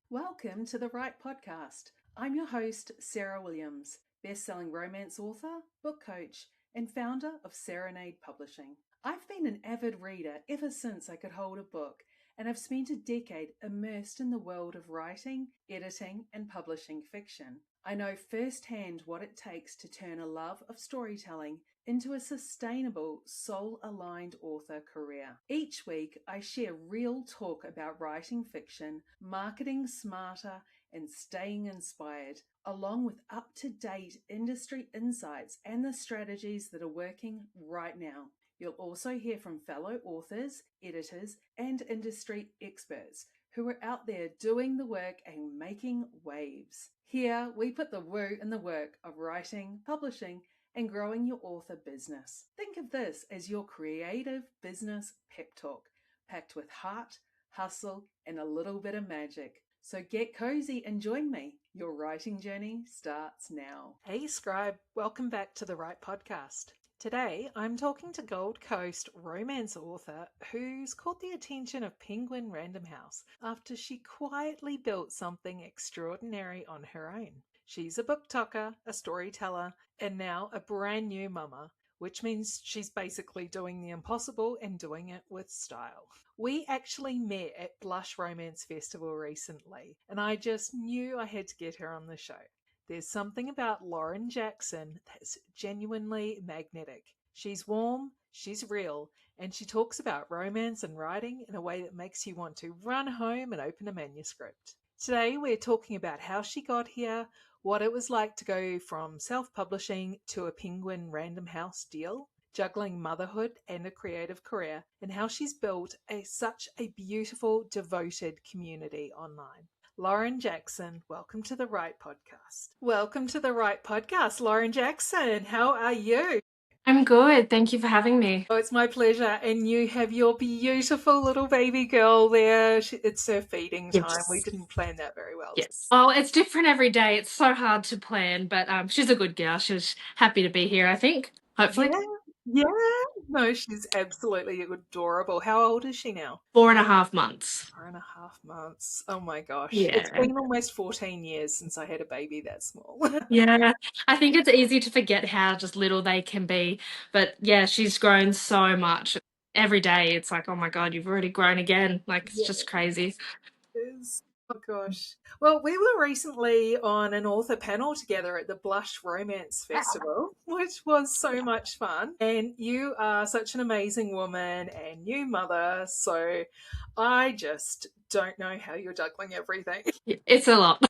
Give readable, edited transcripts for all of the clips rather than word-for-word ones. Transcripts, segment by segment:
Welcome to the Right Podcast. I'm your host, Sarah Williams, best-selling romance author, book coach, and founder of Serenade Publishing. I've been an avid reader ever since I could hold a book, and I've spent a decade immersed in the world of writing, editing, and publishing fiction. I know firsthand what it takes to turn a love of storytelling into a sustainable, soul-aligned author career. Each week, I share real talk about writing fiction, marketing smarter, and staying inspired, along with up-to-date industry insights and the strategies that are working right now. You'll also hear from fellow authors, editors, and industry experts who are out there doing the work and making waves. Here, we put the woo in the work of writing, publishing, and growing your author business. Think of this as your creative business pep talk, packed with heart, hustle, and a little bit of magic. So get cozy and join me. Your writing journey starts now. Hey, Scribe, welcome back to the Right Podcast. Today, I'm talking to Gold Coast romance author who's caught the attention of Penguin Random House after she quietly built something extraordinary on her own. She's a booktoker, a storyteller, and now a brand new mama, which means she's basically doing the impossible and doing it with style. We actually met at Blush Romance Festival recently, and I just knew I had to get her on the show. There's something about Lauren Jackson that's genuinely magnetic. She's warm, she's real, and she talks about romance and writing in a way that makes you want to run home and open a manuscript. Today we're talking about how she got here, what it was like to go from self-publishing to a Penguin Random House deal, juggling motherhood and a creative career, and how she's built such a beautiful, devoted community online. Lauren Jackson, welcome to the Right Podcast. Welcome to the Right Podcast, Lauren Jackson. How are you? I'm good. Thank you for having me. Oh, it's my pleasure. And you have your beautiful little baby girl there. It's her feeding time. Yes. We didn't plan that very well. Yes. Well, it's different every day. It's so hard to plan, but she's a good girl. She was happy to be here, I think. Hopefully. Yeah. No, she's absolutely adorable. How old is she now? 4.5 months. 4.5 months. Oh my gosh. Yeah. It's been almost 14 years since I had a baby that small. Yeah. I think it's easy to forget how just little they can be. But yeah, she's grown so much. Every day it's like, oh my God, you've already grown again. Like, it's just crazy. Is. Oh gosh. Well, we were recently on an author panel together at the Blush Romance Festival, which was so much fun. And you are such an amazing woman and new mother. So I just don't know how you're juggling everything. It's a lot.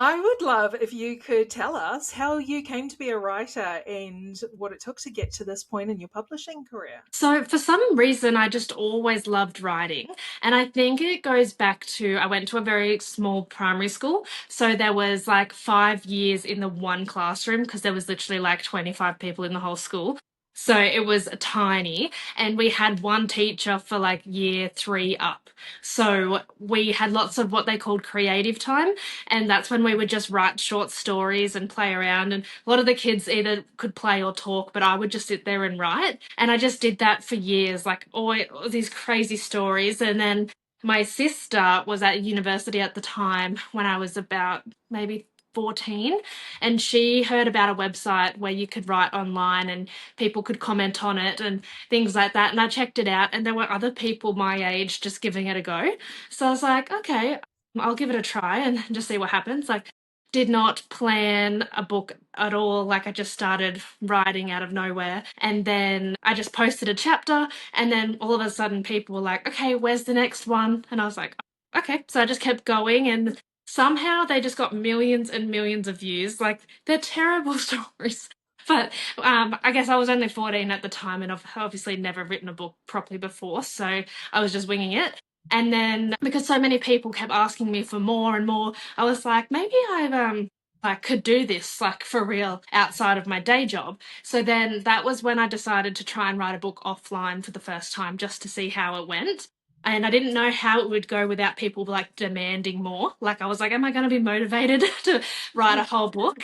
I would love if you could tell us how you came to be a writer and what it took to get to this point in your publishing career. So, for some reason, I just always loved writing. And I think it goes back to I went to a very small primary school. So, there was like 5 years in the one classroom because there was literally like 25 people in the whole school. So, it was tiny. And we had one teacher for like year three up. So, we had lots of what they called creative time. And that's when we would just write short stories and play around. And a lot of the kids either could play or talk, but I would just sit there and write. And I just did that for years, like all these crazy stories. And then my sister was at university at the time when I was about maybe 14, and she heard about a website where you could write online and people could comment on it and things like that. And I checked it out, and there were other people my age just giving it a go. So I was like, okay, I'll give it a try and just see what happens. Like, did not plan a book at all. Like, I just started writing out of nowhere. And then I just posted a chapter. And then all of a sudden, people were like, okay, where's the next one? And I was like, okay. So I just kept going. And somehow they just got millions and millions of views. Like, they're terrible stories. But I guess I was only 14 at the time, and I've obviously never written a book properly before. So I was just winging it. And then because so many people kept asking me for more and more, I was like, maybe I've like could do this like for real outside of my day job. So then that was when I decided to try and write a book offline for the first time just to see how it went. And I didn't know how it would go without people like demanding more. Like, I was like, am I going to be motivated to write a whole book?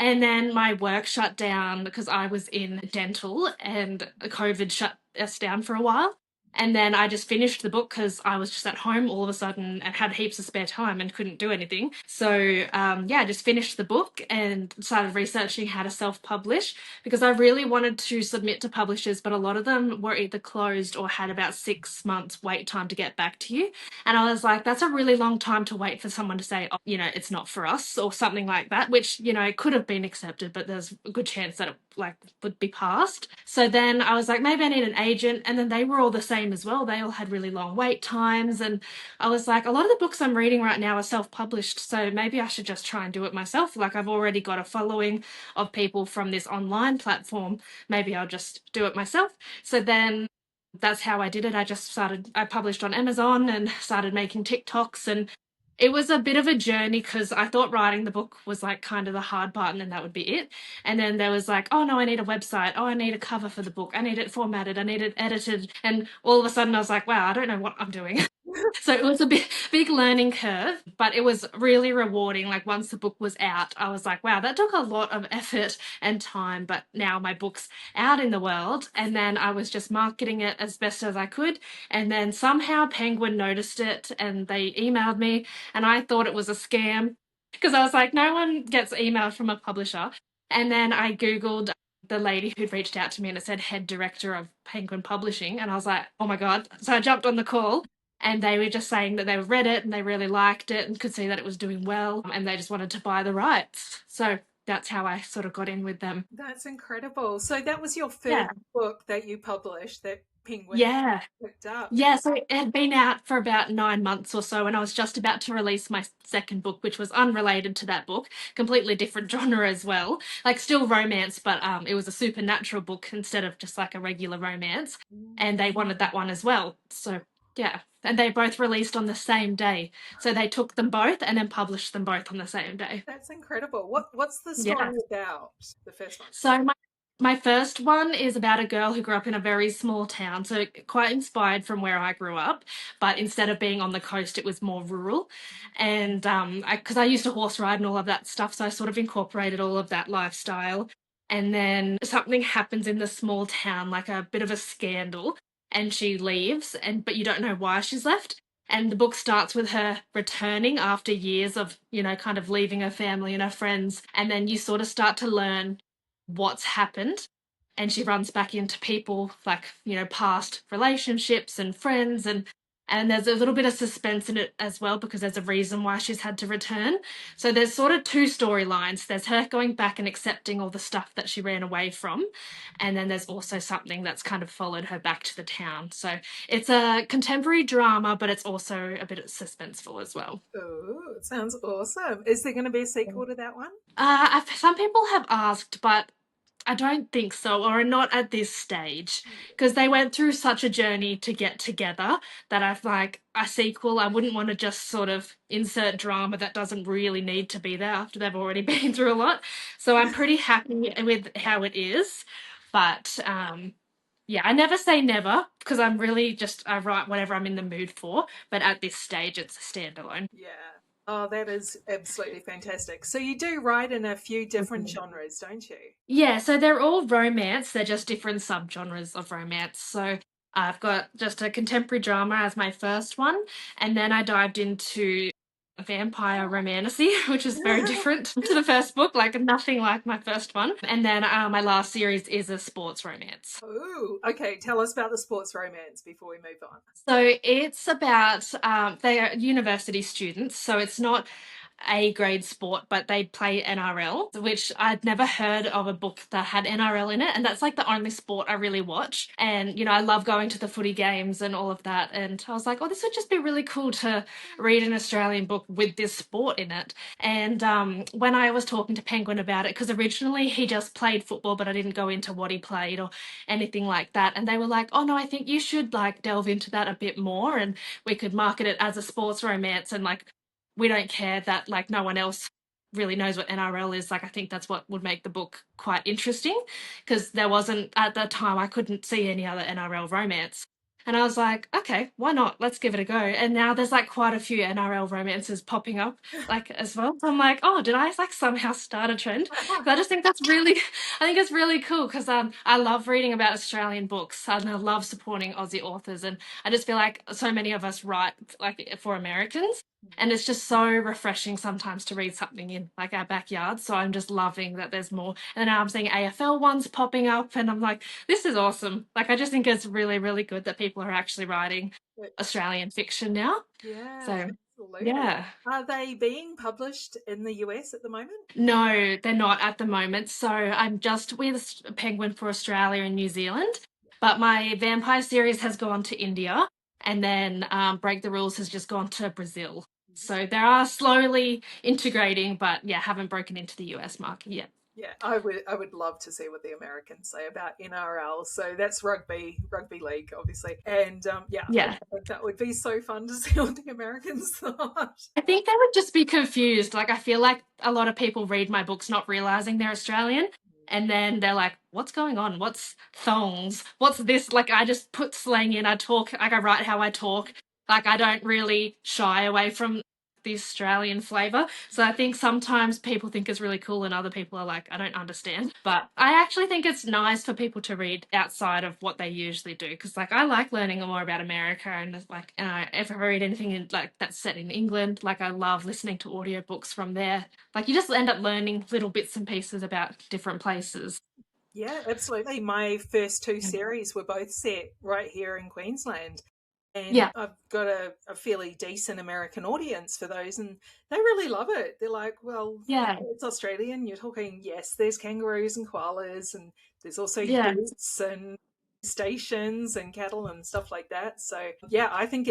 And then my work shut down because I was in dental and COVID shut us down for a while. And then I just finished the book because I was just at home all of a sudden and had heaps of spare time and couldn't do anything. So, yeah, I just finished the book and started researching how to self publish because I really wanted to submit to publishers, but a lot of them were either closed or had about 6 months wait time to get back to you. And I was like, that's a really long time to wait for someone to say, oh, it's not for us or something like that, which, it could have been accepted, but there's a good chance that it would be passed. So then I was like, maybe I need an agent. And then they were all the same as well. They all had really long wait times. And I was like, a lot of the books I'm reading right now are self-published. So maybe I should just try and do it myself. Like I've already got a following of people from this online platform. Maybe I'll just do it myself. So then that's how I did it. I published on Amazon and started making TikToks, and it was a bit of a journey because I thought writing the book was like kind of the hard part and then that would be it. And then there was like, oh no, I need a website. Oh, I need a cover for the book. I need it formatted. I need it edited. And all of a sudden I was like, wow, I don't know what I'm doing. So it was a big learning curve, but it was really rewarding. Like once the book was out, I was like, wow, that took a lot of effort and time, but now my book's out in the world. And then I was just marketing it as best as I could. And then somehow Penguin noticed it and they emailed me, and I thought it was a scam because I was like, no one gets emailed from a publisher. And then I Googled the lady who'd reached out to me and it said head director of Penguin Publishing. And I was like, oh my God. So I jumped on the call and they were just saying that they read it and they really liked it and could see that it was doing well and they just wanted to buy the rights. So that's how I sort of got in with them. That's incredible. So that was your Yeah. first book that you published that Penguin Yeah. picked up. Yeah, so it had been out for about 9 months or so, and I was just about to release my second book, which was unrelated to that book, completely different genre as well. Like still romance, but it was a supernatural book instead of just like a regular romance. And they wanted that one as well. So yeah. And they both released on the same day. So they took them both and then published them both on the same day. That's incredible. What's the Yeah. story about? The first one. So my first one is about a girl who grew up in a very small town, so quite inspired from where I grew up, but instead of being on the coast, it was more rural. And because I used to horse ride and all of that stuff, so I sort of incorporated all of that lifestyle. And then something happens in the small town, like a bit of a scandal, and she leaves, and but you don't know why she's left. And the book starts with her returning after years of, kind of leaving her family and her friends. And then you sort of start to learn what's happened, and she runs back into people like past relationships and friends, and there's a little bit of suspense in it as well because there's a reason why she's had to return. So there's sort of two storylines. There's her going back and accepting all the stuff that she ran away from, and then there's also something that's kind of followed her back to the town. So it's a contemporary drama, but it's also a bit suspenseful as well. Oh, it sounds awesome. Is there going to be a sequel to that one? Some people have asked, but I don't think so, or not at this stage, because they went through such a journey to get together that I've like a sequel. I wouldn't want to just sort of insert drama that doesn't really need to be there after they've already been through a lot. So I'm pretty happy with how it is, but yeah, I never say never because I'm really just I write whatever I'm in the mood for. But at this stage, it's a standalone. Yeah. Oh, that is absolutely fantastic. So you do write in a few different genres, don't you? Yeah, so they're all romance. They're just different subgenres of romance. So I've got just a contemporary drama as my first one, and then I dived into vampire romantasy, which is very different to the first book, like nothing like my first one. And then my last series is a sports romance. Oh, okay. Tell us about the sports romance before we move on. So it's about they are university students, so it's not A grade sport, but they play NRL, which I'd never heard of a book that had NRL in it. And that's like the only sport I really watch. And, I love going to the footy games and all of that. And I was like, oh, this would just be really cool to read an Australian book with this sport in it. And when I was talking to Penguin about it, because originally he just played football, but I didn't go into what he played or anything like that. And they were like, oh, no, I think you should like delve into that a bit more. And we could market it as a sports romance and like, we don't care that like no one else really knows what NRL is. Like I think that's what would make the book quite interesting because there wasn't at that time I couldn't see any other NRL romance. And I was like, okay, why not? Let's give it a go. And now there's like quite a few NRL romances popping up like as well. So I'm like, oh, did I like somehow start a trend? So I just think that's really, I think it's really cool because I love reading about Australian books and I love supporting Aussie authors. And I just feel like so many of us write like for Americans. And it's just so refreshing sometimes to read something in like our backyard. So I'm just loving that there's more. And now I'm seeing AFL ones popping up, and I'm like, this is awesome. Like, I just think it's really, really good that people are actually writing Australian fiction now. Yeah, So, absolutely. yeah. Are they being published in the US at the moment? No, they're not at the moment. So I'm just with Penguin for Australia and New Zealand. But my vampire series has gone to India, and then Break the Rules has just gone to Brazil. So they are slowly integrating, but yeah, haven't broken into the US market yet. Yeah, I would love to see what the Americans say about NRL. So that's rugby league, obviously. And yeah, I Yeah. think that would be so fun to see what the Americans thought. I think they would just be confused. Like, I feel like a lot of people read my books not realizing they're Australian. And then they're like, what's going on? What's thongs? What's this? Like, I just put slang in. I talk, like, I write how I talk. Like, I don't really shy away from the Australian flavor. So I think sometimes people think it's really cool and other people are like, I don't understand. But I actually think it's nice for people to read outside of what they usually do. Because, like, I like learning more about America and, like, if I read anything in, like, that's set in England, like, I love listening to audiobooks from there. Like, you just end up learning little bits and pieces about different places. Yeah, absolutely. My first two series were both set right here in Queensland. And Yeah, I've got a fairly decent American audience for those, and they really love it. They're like, well, yeah, it's Australian. You're talking, yes, there's kangaroos and koalas, and there's also yeah. utes and stations and cattle and stuff like that. So yeah, I think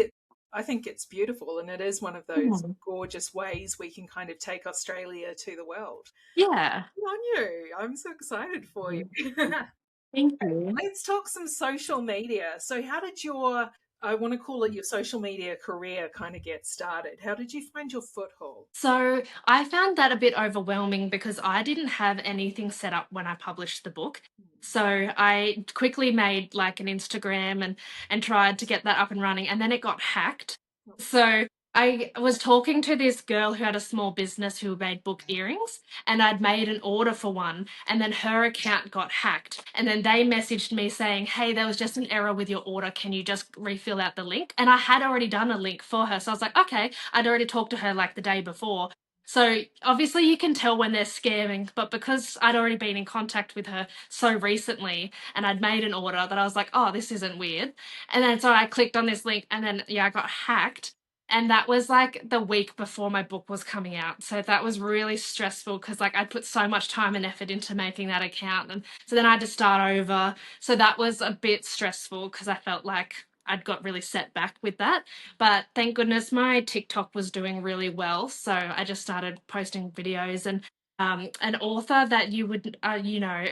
it's beautiful, and it is one of those Mm. gorgeous ways we can kind of take Australia to the world. Yeah. Good on you. I'm so excited for you. Mm. Thank you. Let's talk some social media. So, how did your, I want to call it your social media career kind of get started? How did you find your foothold? So I found that a bit overwhelming because I didn't have anything set up when I published the book. So I quickly made like an Instagram and tried to get that up and running, and then it got hacked. So I was talking to this girl who had a small business who made book earrings, and I'd made an order for one, and then her account got hacked. And then they messaged me saying, "Hey, there was just an error with your order. Can you just refill out the link?" And I had already done a link for her. So I was like, okay, I'd already talked to her like the day before. So obviously you can tell when they're scamming, but because I'd already been in contact with her so recently and I'd made an order that I was like, oh, this isn't weird. And then so I clicked on this link and then yeah, I got hacked. And that was like the week before my book was coming out. So that was really stressful because like I put so much time and effort into making that account. And so then I had to start over. So that was a bit stressful because I felt like I'd got really set back with that. But thank goodness my TikTok was doing really well. So I just started posting videos and an author that you would,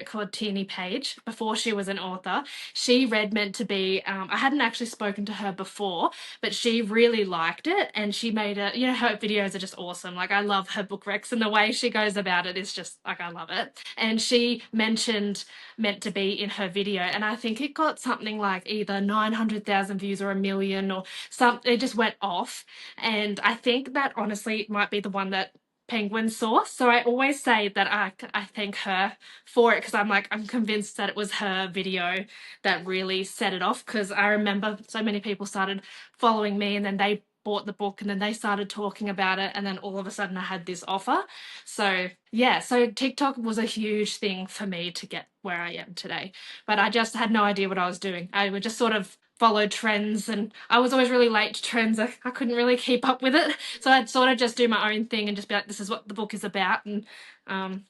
called Tierney Page, before she was an author, she read Meant to Be. I hadn't actually spoken to her before, but she really liked it and she made it, her videos are just awesome. Like, I love her book recs and the way she goes about it is just like, I love it. And she mentioned Meant to Be in her video, and I think it got something like either 900,000 views or a million or something. It just went off. And I think that honestly might be the one that Penguin saw. So I always say that I thank her for it because I'm convinced that it was her video that really set it off because I remember so many people started following me and then they bought the book and then they started talking about it and then all of a sudden I had this offer. So yeah, so TikTok was a huge thing for me to get where I am today. But I just had no idea what I was doing. I would just sort of follow trends and I was always really late to trends. I couldn't really keep up with it. So I'd sort of just do my own thing and just be like, this is what the book is about. And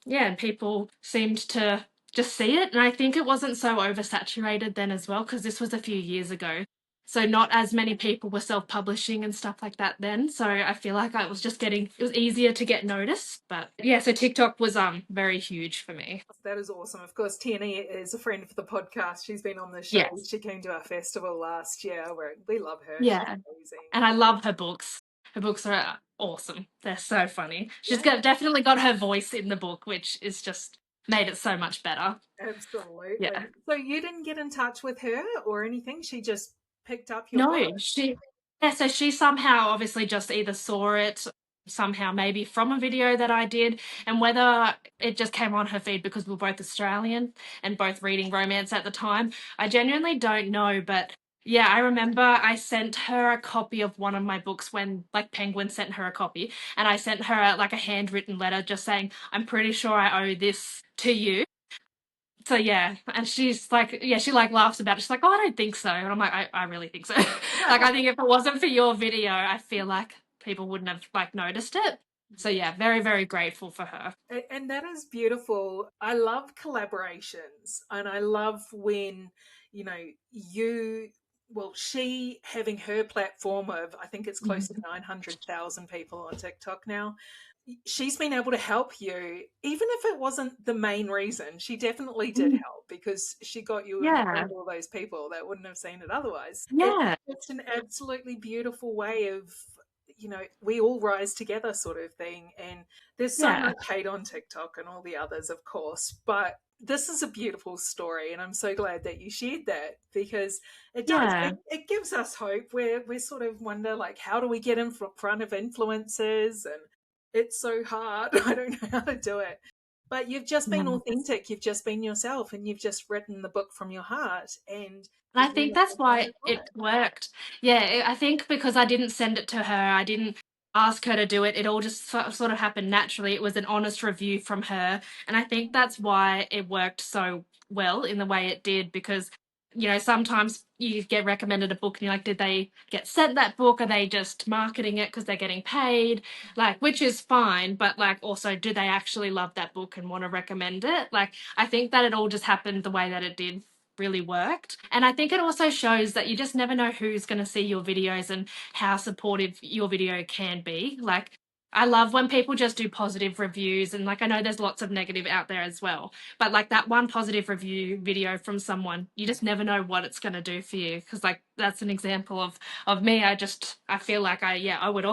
yeah, and people seemed to just see it. And I think it wasn't so oversaturated then as well, because this was a few years ago. So not as many people were self-publishing and stuff like that then. So I feel like it was easier to get noticed. But yeah, so TikTok was very huge for me. That is awesome. Of course, Tierney is a friend for the podcast. She's been on the show. Yes. She came to our festival last year where we love her. She's Yeah. amazing. And I love her books. Her books are awesome. They're so funny. Yeah. Definitely got her voice in the book, which is just made it so much better. Absolutely. Yeah. So you didn't get in touch with her or anything? She just picked up your book? No, so she somehow obviously just either saw it somehow, maybe from a video that I did, and whether it just came on her feed because we were both Australian and both reading romance at the time, I genuinely don't know. But yeah, I remember I sent her a copy of one of my books when like Penguin sent her a copy, and I sent her like a handwritten letter just saying, I'm pretty sure I owe this to you. So yeah, and she's like, yeah, she like laughs about it. She's like, oh, I don't think so. And I'm like, I really think so. Like, I think if it wasn't for your video, I feel like people wouldn't have like noticed it. So yeah, very, very grateful for her. And that is beautiful. I love collaborations, and I love when, you know, you, well, she having her platform of, I think it's close to Mhm. 900,000 people on TikTok now. She's been able to help you, even if it wasn't the main reason. She definitely did Mm. help because she got you in front Yeah, of all those people that wouldn't have seen it otherwise. yeah, It's an absolutely beautiful way of, we all rise together sort of thing. And there's so yeah, much hate on TikTok and all the others, of course, but this is a beautiful story, and I'm so glad that you shared that because it does. yeah, It gives us hope. We sort of wonder like, how do we get in front of influencers, and it's so hard. I don't know how to do it. But you've just been yeah. authentic. You've just been yourself, and you've just written the book from your heart. And And I you think know, that's done why it it right. worked. Yeah, I think because I didn't send it to her, I didn't ask her to do it. It all just sort of happened naturally. It was an honest review from her. And I think that's why it worked so well in the way it did because, sometimes you get recommended a book and you're like, did they get sent that book? Are they just marketing it because they're getting paid? Like, which is fine, but like also, do they actually love that book and want to recommend it? Like, I think that it all just happened the way that it did really worked. And I think it also shows that you just never know who's going to see your videos and how supportive your video can be. Like, I love when people just do positive reviews, and like I know there's lots of negative out there as well, but like that one positive review video from someone, you just never know what it's going to do for you because like that's an example of me. I feel like I would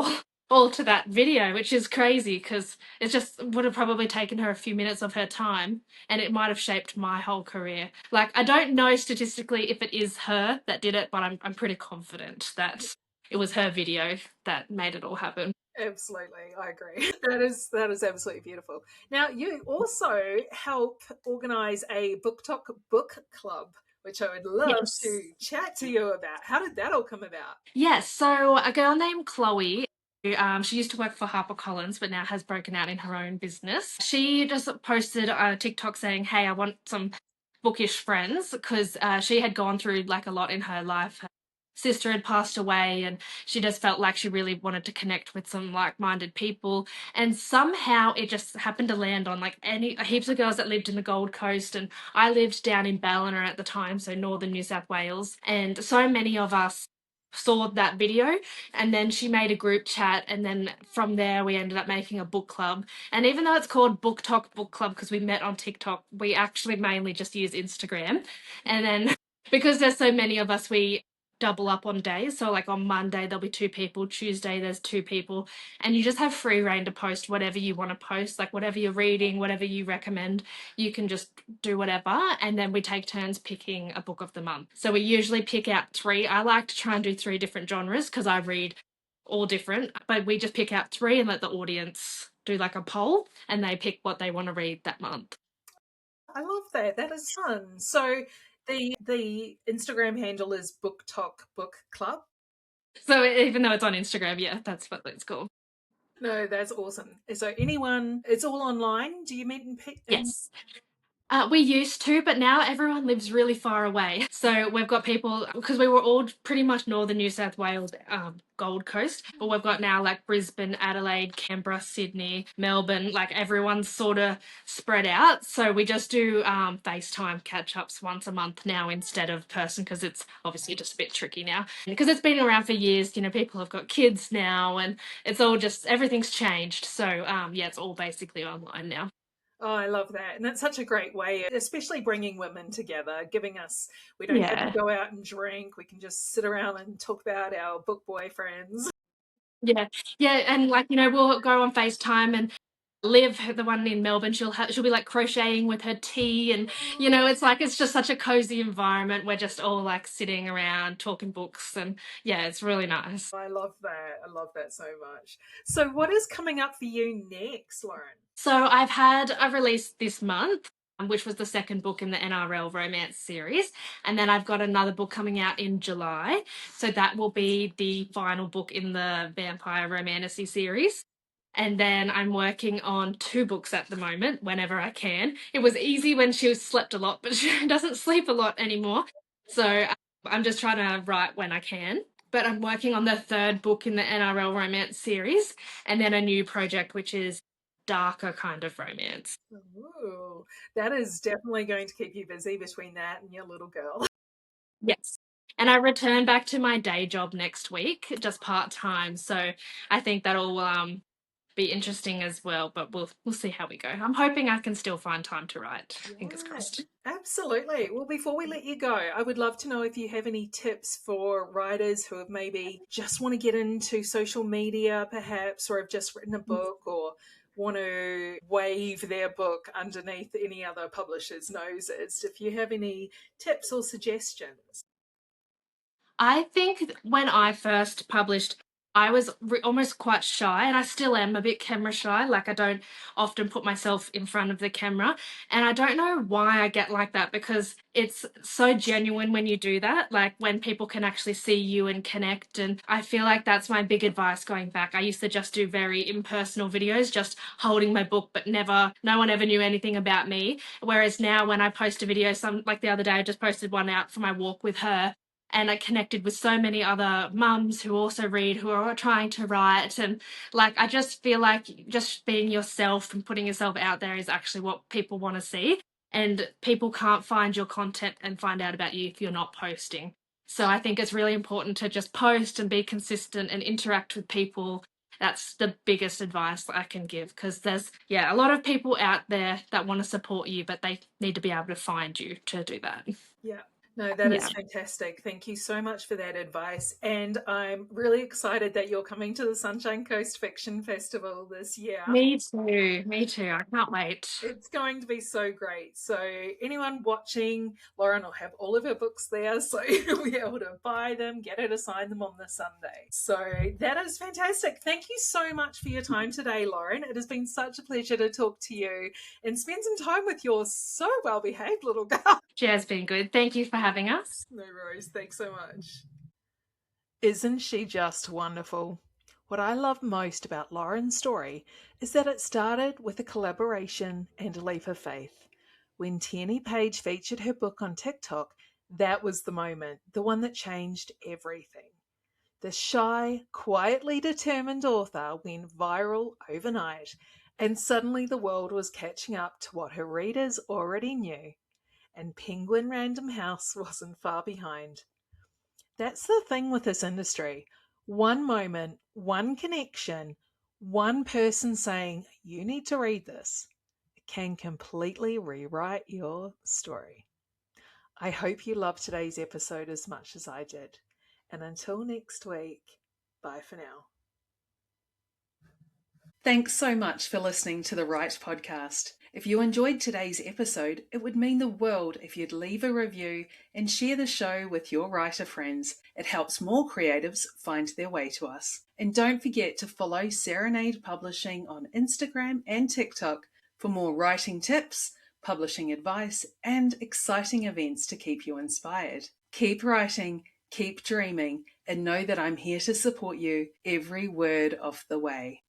all to that video, which is crazy because it just would have probably taken her a few minutes of her time and it might have shaped my whole career. Like, I don't know statistically if it is her that did it, but I'm pretty confident that it was her video that made it all happen. Absolutely, I agree. That is absolutely beautiful. Now, you also help organize a book talk book club, which I would love Yes. to chat to you about. How did that all come about? Yes, so a girl named Chloe, she used to work for HarperCollins, but now has broken out in her own business. She just posted a TikTok saying, "Hey, I want some bookish friends," because she had gone through like a lot in her life. Her sister had passed away, and she just felt like she really wanted to connect with some like-minded people. And somehow it just happened to land on like any heaps of girls that lived in the Gold Coast, and I lived down in Ballina at the time, so northern New South Wales, and so many of us saw that video, and then she made a group chat, and then from there we ended up making a book club. And even though it's called Book Talk Book Club because we met on TikTok, we actually mainly just use Instagram. And then because there's so many of us, we double up on days. So like on Monday there'll be two people, Tuesday there's two people, and you just have free reign to post whatever you want to post, like whatever you're reading, whatever you recommend. You can just do whatever, and then we take turns picking a book of the month. So we usually pick out three. I like to try and do three different genres because I read all different, but we just pick out three and let the audience do like a poll and they pick what they want to read that month. I love that. That is fun. So the Instagram handle is Book Talk Book Club. So even though it's on Instagram, yeah, that's what it's called. No, that's awesome. So anyone, it's all online. Do you meet in? Yes. We used to, but now everyone lives really far away. So we've got people, because we were all pretty much northern New South Wales, Gold Coast, but we've got now like Brisbane, Adelaide, Canberra, Sydney, Melbourne, like everyone's sort of spread out. So we just do FaceTime catch ups once a month now instead of person, because it's obviously just a bit tricky now. Because it's been around for years, people have got kids now and it's all just, everything's changed. So yeah, it's all basically online now. Oh, I love that. And that's such a great way, especially bringing women together, giving us, we don't have to Yeah. go out and drink. We can just sit around and talk about our book boyfriends. Yeah, yeah, and like we'll go on FaceTime, and Liv, the one in Melbourne, she'll be like crocheting with her tea, and it's like it's just such a cozy environment. We're just all like sitting around talking books, and yeah, it's really nice. I love that. I love that so much. So, what is coming up for you next, Lauren? So I've had a release this month, which was the second book in the NRL romance series. And then I've got another book coming out in July. So that will be the final book in the Vampire Romantasy series. And then I'm working on two books at the moment, whenever I can. It was easy when she slept a lot, but she doesn't sleep a lot anymore. So I'm just trying to write when I can. But I'm working on the third book in the NRL romance series, and then a new project, which is darker kind of romance. Ooh, that is definitely going to keep you busy between that and your little girl. Yes. And I return back to my day job next week, just part time. So I think that'll be interesting as well, but we'll see how we go. I'm hoping I can still find time to write. Fingers Yeah, crossed. absolutely. Well, before we let you go, I would love to know if you have any tips for writers who have maybe just want to get into social media, perhaps, or have just written a book or want to wave their book underneath any other publisher's noses. If you have any tips or suggestions. I think when I first published, I was almost quite shy, and I still am a bit camera shy. Like, I don't often put myself in front of the camera. And I don't know why I get like that, because it's so genuine when you do that, like when people can actually see you and connect. And I feel like that's my big advice going back. I used to just do very impersonal videos, just holding my book, but no one ever knew anything about me. Whereas now, when I post a video, like the other day, I just posted one out for my walk with her, and I connected with so many other mums who also read, who are trying to write. And like, I just feel like just being yourself and putting yourself out there is actually what people want to see. And people can't find your content and find out about you if you're not posting. So I think it's really important to just post and be consistent and interact with people. That's the biggest advice that I can give, because there's, yeah, a lot of people out there that want to support you, but they need to be able to find you to do that. Yeah. No, that Yeah. is fantastic. Thank you so much for that advice. And I'm really excited that you're coming to the Sunshine Coast Fiction Festival this year. Me too. Me too. I can't wait. It's going to be so great. So, anyone watching, Lauren will have all of her books there, so you'll be able to buy them, get her to sign them on the Sunday. So, that is fantastic. Thank you so much for your time today, Lauren. It has been such a pleasure to talk to you and spend some time with your so well behaved little girl. Jazz been good. Thank you for having us. No worries. Thanks so much. Isn't she just wonderful? What I love most about Lauren's story is that it started with a collaboration and a leap of faith. When Tierney Page featured her book on TikTok, that was the moment, the one that changed everything. The shy, quietly determined author went viral overnight, and suddenly the world was catching up to what her readers already knew. And Penguin Random House wasn't far behind. That's the thing with this industry. One moment, one connection, one person saying, you need to read this, can completely rewrite your story. I hope you loved today's episode as much as I did. And until next week, bye for now. Thanks so much for listening to the Write Podcast. If you enjoyed today's episode, it would mean the world if you'd leave a review and share the show with your writer friends. It helps more creatives find their way to us. And don't forget to follow Serenade Publishing on Instagram and TikTok for more writing tips, publishing advice, and exciting events to keep you inspired. Keep writing, keep dreaming, and know that I'm here to support you every word of the way.